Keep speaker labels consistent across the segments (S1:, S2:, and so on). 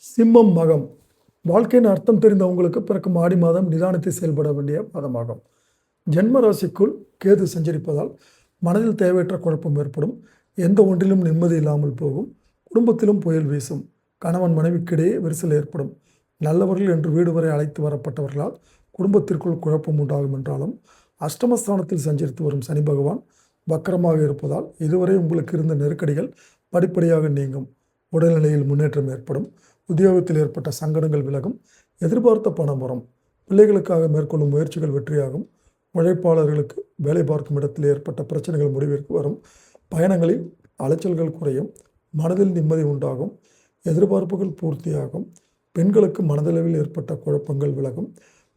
S1: சிம்மம் மகம் வாழ்க்கையின் அர்த்தம் தெரிந்தவங்களுக்கு பிறக்கும் ஆடி மாதம் நிதானத்தை செயல்பட வேண்டிய மாதமாகும். ஜென்ம ராசிக்குள் கேது சஞ்சரிப்பதால் மனதில் தேவையற்ற குழப்பம் ஏற்படும். எந்த ஒன்றிலும் நிம்மதி இல்லாமல் போகும். குடும்பத்திலும் புயல் வீசும். கணவன் மனைவிக்கிடையே விரிசல் ஏற்படும். நல்லவர்கள் என்று வீடு வரை அழைத்து வரப்பட்டவர்களால் குடும்பத்திற்குள் குழப்பம் உண்டாகும் என்றாலும் அஷ்டமஸ்தானத்தில் சஞ்சரித்து வரும் சனி பகவான் வக்கரமாக இருப்பதால் இதுவரை உங்களுக்கு இருந்த நெருக்கடிகள் படிப்படியாக நீங்கும். உடல்நிலையில் முன்னேற்றம் ஏற்படும். உத்தியோகத்தில் ஏற்பட்ட சங்கடங்கள் விலகும். எதிர்பார்த்த பணம் வரும். பிள்ளைகளுக்காக மேற்கொள்ளும் முயற்சிகள் வெற்றியாகும். உழைப்பாளர்களுக்கு வேலை பார்க்கும் இடத்தில் ஏற்பட்ட பிரச்சனைகள் முடிவிற்கு வரும். பயணங்களில் அலைச்சல்கள் குறையும். மனதில் நிம்மதி உண்டாகும். எதிர்பார்ப்புகள் பூர்த்தியாகும். பெண்களுக்கு மனதளவில் ஏற்பட்ட குழப்பங்கள் விலகும்.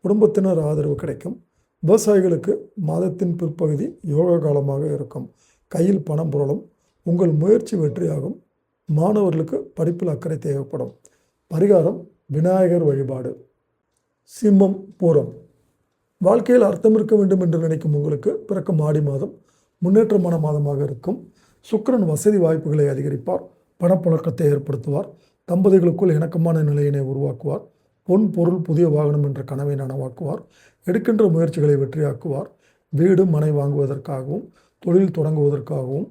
S1: குடும்பத்தினர் ஆதரவு கிடைக்கும். விவசாயிகளுக்கு மாதத்தின் பிற்பகுதி யோகா காலமாக இருக்கும். கையில் பணம் புரளும். உங்கள் முயற்சி வெற்றியாகும். மாணவர்களுக்கு படிப்பில் அக்கறை தேவைப்படும். பரிகாரம் விநாயகர் வழிபாடு. சிம்மம் பூரம் வாழ்க்கையில் அர்த்தம் இருக்க வேண்டும் என்று நினைக்கும் உங்களுக்கு பிறக்கும் ஆடி மாதம் முன்னேற்றமான மாதமாக இருக்கும். சுக்கிரன் வசதி வாய்ப்புகளை அதிகரிப்பார். பணப்புழக்கத்தை ஏற்படுத்துவார். தம்பதிகளுக்குள் இணக்கமான நிலையினை உருவாக்குவார். பொன் பொருள் புதிய வாகனம் என்ற கனவை நனவாக்குவார். எடுக்கின்ற முயற்சிகளை வெற்றியாக்குவார். வீடு மனை வாங்குவதற்காகவும் தொழில் தொடங்குவதற்காகவும்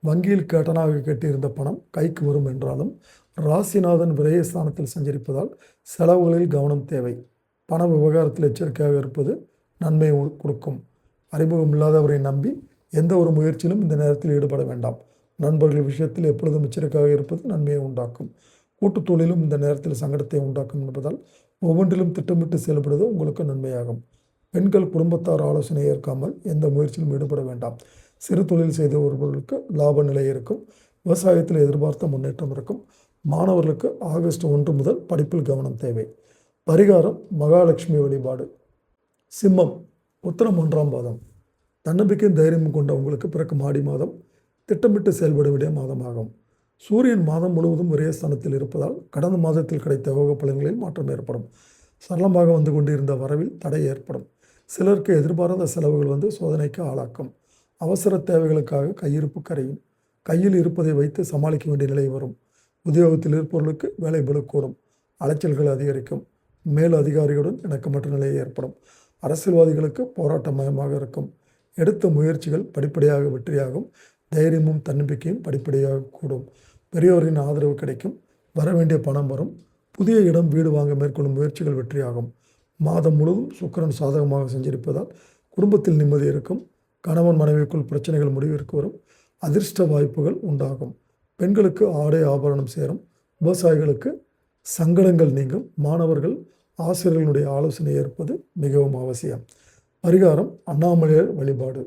S1: வங்கியில் கேட்டனாக கேட்டிருந்த பணம் கைக்கு வரும் என்றாலும் ராசிநாதன் விரயஸ்தானத்தில் சஞ்சரிப்பதால் செலவுகளில் கவனம் தேவை. பண விவகாரத்தில் எச்சரிக்கையாக இருப்பது நன்மை கொடுக்கும். அறிமுகம் இல்லாதவரை நம்பி எந்த ஒரு முயற்சியிலும் இந்த நேரத்தில் ஈடுபட வேண்டாம். நண்பர்கள் விஷயத்தில் எப்பொழுதும் எச்சரிக்கையாக இருப்பது நன்மையை உண்டாக்கும். கூட்டுத் தொழிலும் இந்த நேரத்தில் சங்கடத்தை உண்டாக்கும் என்பதால் ஒவ்வொன்றிலும் திட்டமிட்டு செயல்படுவது உங்களுக்கு நன்மையாகும். பெண்கள் குடும்பத்தார் ஆலோசனை ஏற்காமல் எந்த முயற்சியிலும் ஈடுபட வேண்டாம். சிறு தொழில் செய்தவர்களுக்கு லாப நிலை இருக்கும். விவசாயத்தில் எதிர்பார்த்த முன்னேற்றம் இருக்கும். மாணவர்களுக்கு ஆகஸ்ட் 1 முதல் படிப்பில் கவனம் தேவை. பரிகாரம் மகாலட்சுமி வழிபாடு. சிம்மம் உத்திரம் 1ஆம் பாதம் தன்னம்பிக்கையும் தைரியமும் கொண்ட உங்களுக்கு பிறக்கும் ஆடி மாதம் திட்டமிட்டு செயல்பட வேண்டிய மாதமாகும். சூரியன் மாதம் முழுவதும் விரயஸ்தானத்தில் இருப்பதால் கடந்த மாதத்தில் கிடைத்த யோக பலன்களில் மாற்றம் ஏற்படும். சரளமாக வந்து கொண்டிருந்த வரவில் தடை ஏற்படும். சிலருக்கு எதிர்பாராத செலவுகள் வந்து சோதனைக்கு ஆளாக்கும். அவசர தேவைகளுக்காக கையிருப்பு கரையும். கையில் இருப்பதை வைத்து சமாளிக்க வேண்டிய நிலை வரும். உத்தியோகத்தில் இருப்பவர்களுக்கு வேலை பளுக்கூடும். அலைச்சல்கள் அதிகரிக்கும். மேல் அதிகாரிகளுடன் இணக்கமற்ற நிலை ஏற்படும். அரசியல்வாதிகளுக்கு போராட்டமயமாக இருக்கும். எடுத்த முயற்சிகள் படிப்படியாக வெற்றியாகும். தைரியமும் தன்னம்பிக்கையும் படிப்படியாக கூடும். பெரியோரின் ஆதரவு கிடைக்கும். வரவேண்டிய பணம் வரும். புதிய இடம் வீடு வாங்க மேற்கொள்ளும் முயற்சிகள் வெற்றியாகும். மாதம் முழுவதும் சுக்கிரன் சாதகமாக சஞ்சரிப்பதால் குடும்பத்தில் நிம்மதி இருக்கும். கணவன் மனைவிக்குள் பிரச்சனைகள் முடிவிற்கு வரும். அதிர்ஷ்ட வாய்ப்புகள் உண்டாகும். பெண்களுக்கு ஆடை ஆபரணம் சேரும். விவசாயிகளுக்கு சங்கடங்கள் நீங்கும். மாணவர்கள் ஆசிரியர்களுடைய ஆலோசனை ஏற்பது மிகவும் அவசியம். பரிகாரம் அண்ணாமலையார் வழிபாடு.